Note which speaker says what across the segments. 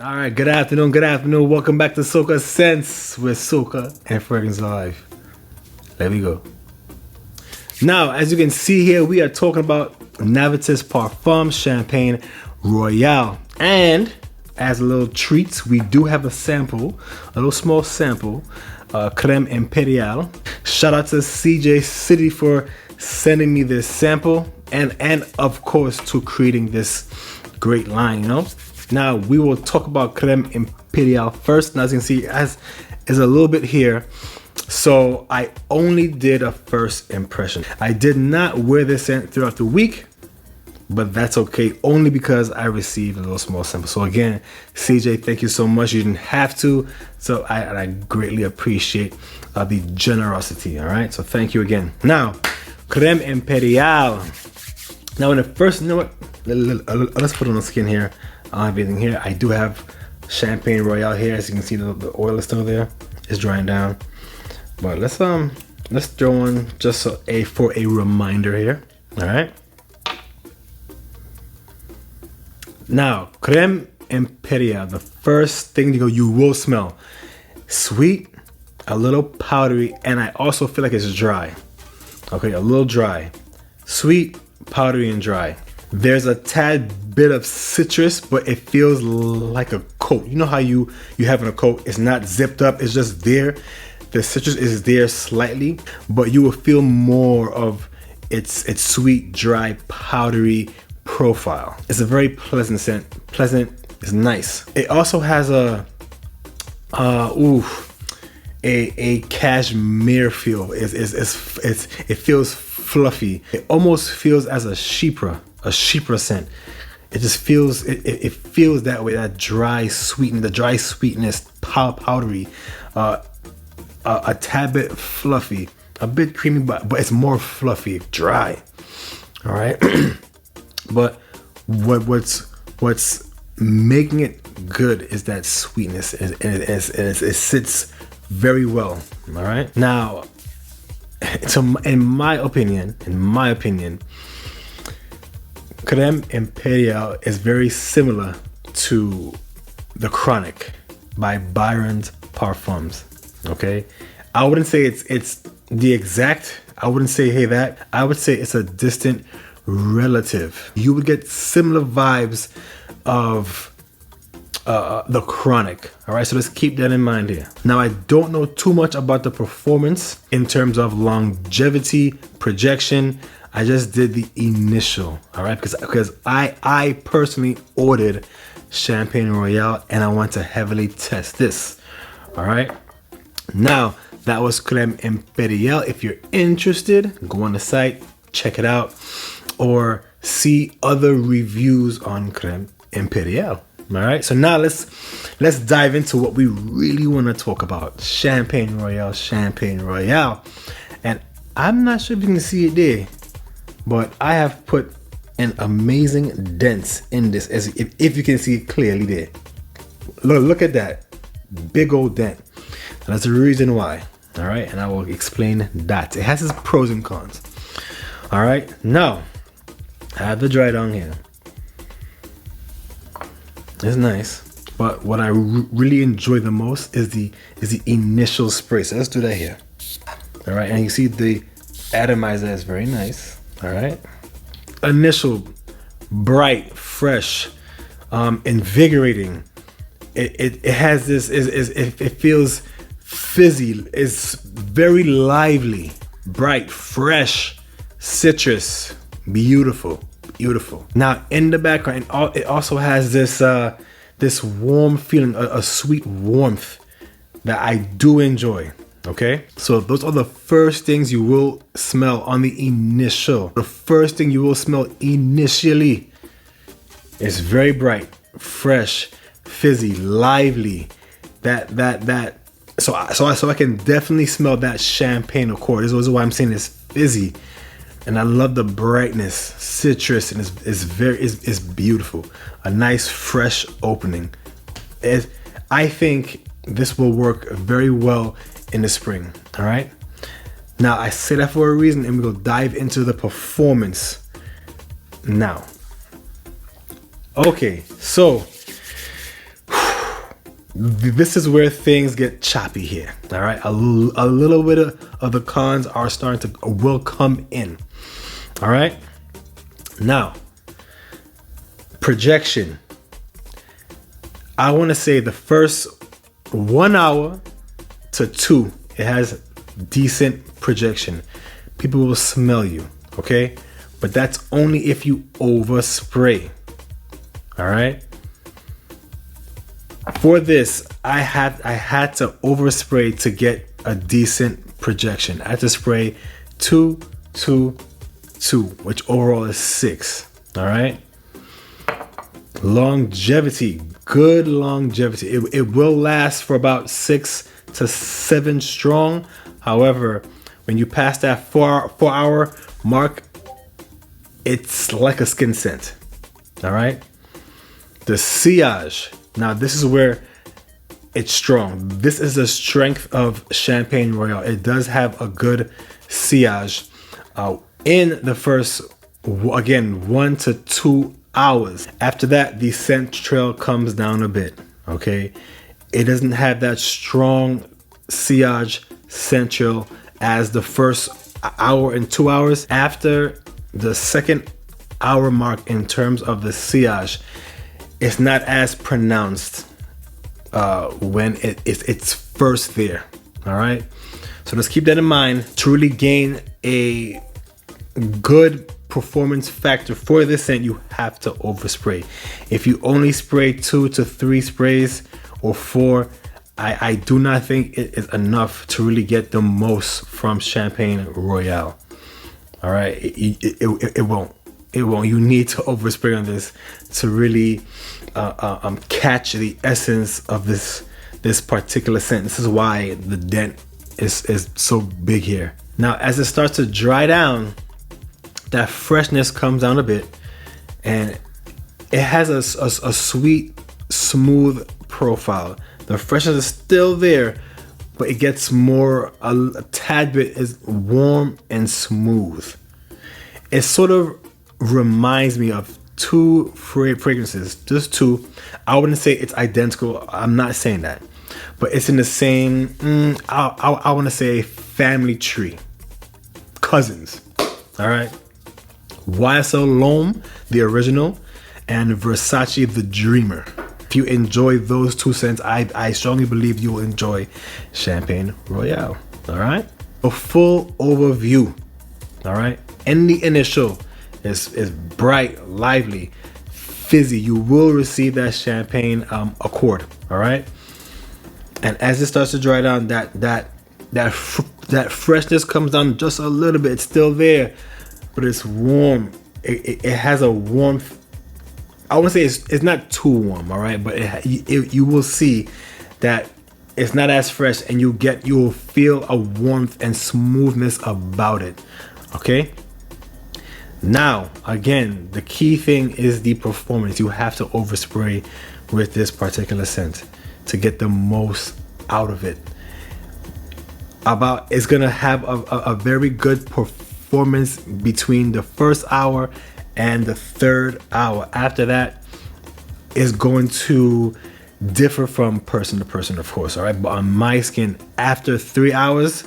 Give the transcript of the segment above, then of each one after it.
Speaker 1: All right, good afternoon, good afternoon. Welcome back to Socascents with Soca and Fragrance Live. There we go. Now, as you can see here, we are talking about Navitus Parfums Champagne Royale. And as a little treat, we do have a sample, a little small sample, Creme Imperiale. Shout out to CJ City for sending me this sample and of course to creating this great line, you know. Now we will talk about Creme Imperiale first. Now as you can see, as is a little bit here. So I only did a first impression. I did not wear this scent throughout the week, but that's okay, only because I received a little small sample. So again, CJ, thank you so much. You didn't have to, so I greatly appreciate the generosity. All right, so thank you again. Now, Creme Imperiale. Now, when the first, you know what? Let's put on the skin here. I don't have anything here. I do have Champagne Royale here. As you can see, the oil is still there. It's drying down. But let's throw on just for a reminder here. All right. Now, Creme Imperiale. The first thing you will smell: sweet, a little powdery, and I also feel like it's dry. Okay, a little dry, sweet, powdery, and dry. There's a tad bit of citrus, but it feels like a coat. You know how you having a coat, it's not zipped up, it's just there. The citrus is there slightly, but you will feel more of its sweet, dry, powdery profile. It's a very pleasant scent. Pleasant, it's nice. It also has a cashmere feel. It feels fluffy. It almost feels as a chypre scent. It just feels, it feels that way, that dry sweetness, the dry sweetness, powdery, a tad bit fluffy, a bit creamy, but it's more fluffy, dry. All right. But what's making it good is that sweetness. It sits very well. All right. Now, so in my opinion, Creme Imperiale is very similar to the Chronic by Byron's Parfums. Okay, I wouldn't say it's the exact. I wouldn't say that. I would say it's a distant relative. You would get similar vibes of the Chronic. All right, so let's keep that in mind here. Now, I don't know too much about the performance in terms of longevity, projection. I just did the initial, all right, because I personally ordered Champagne Royale and I want to heavily test this. All right, now that was Creme Imperiale. If you're interested, go on the site, check it out, or see other reviews on Creme Imperiale. All right, so now let's dive into what we really want to talk about: Champagne Royale. And I'm not sure if you can see it there, but I have put an amazing dent in this, as if you can see it clearly there. Look at that big old dent. And that's the reason why. All right, and I will explain that. It has its pros and cons. All right, now I have the dry down here. It's nice, but what I really enjoy the most is the initial spray. So let's do that here. All right, and you see the atomizer is very nice. All right, initial, bright, fresh, invigorating. It has this. It feels fizzy. It's very lively, bright, fresh, citrus, beautiful. Now in the background, it also has this warm feeling, a sweet warmth that I do enjoy. Okay, so those are the first things you will smell on the initial. The first thing you will smell initially is very bright, fresh, fizzy, lively. So I can definitely smell that champagne accord. This is why I'm saying it's fizzy. And I love the brightness, citrus, and it's beautiful. A nice fresh opening. I think this will work very well in the spring. All right. Now I say that for a reason, and we'll dive into the performance now. Okay, so this is where things get choppy here. All right, a little bit of the cons are starting to will come in. All right, now projection. I want to say the first 1 hour to 2, it has decent projection. People will smell you, okay? But that's only if you overspray. All right. For this, I had to overspray to get a decent projection. I had to spray 2, 2, 2, which overall is 6. All right. Longevity, good longevity. It will last for about 6 to 7 strong. However, when you pass that 4-hour mark, it's like a skin scent. All right. The sillage. Now this is where it's strong. This is the strength of Champagne Royale. It does have a good sillage in the first, again, 1 to 2 hours. After that, the scent trail comes down a bit. Okay, it doesn't have that strong sillage scent trail as the first hour and 2 hours. After the second hour mark, in terms of the sillage, it's not as pronounced when it's first there. All right, so let's keep that in mind. To really gain a good performance factor for this scent, you have to overspray. If you only spray 2 to 3 sprays or 4, I do not think it is enough to really get the most from Champagne Royale. All right, it won't. It won't. You need to overspray on this to really catch the essence of this particular scent. This is why the dent is so big here. Now, as it starts to dry down, that freshness comes down a bit, and it has a sweet, smooth profile. The freshness is still there, but it gets more, a tad bit is warm and smooth. It sort of reminds me of 2 fragrances, just 2. I wouldn't say it's identical. I'm not saying that, but it's in the same, I want to say family tree, cousins. All right. YSL L'Homme, the original, and Versace the Dreamer. If you enjoy those 2 scents, I strongly believe you will enjoy Champagne Royale. All right. A full overview. All right. In the initial is bright, lively, fizzy. You will receive that champagne accord. All right. And as it starts to dry down, that freshness comes down just a little bit. It's still there, but it's warm. It has a warmth. I wouldn't say it's not too warm, all right, but you will see that it's not as fresh, and you will feel a warmth and smoothness about it. Okay. Now, again, the key thing is the performance. You have to overspray with this particular scent to get the most out of it. It's gonna have a very good performance between the first hour and the 3rd hour. After that, is going to differ from person to person, of course. All right, but on my skin, after 3 hours,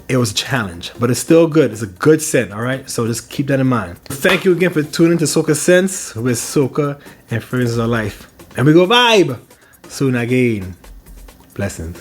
Speaker 1: it was a challenge, but it's still good. It's a good scent. All right, so just keep that in mind. Thank you again for tuning to Socascents with Soca and Fragrances of Life, and we go vibe soon again. Blessings.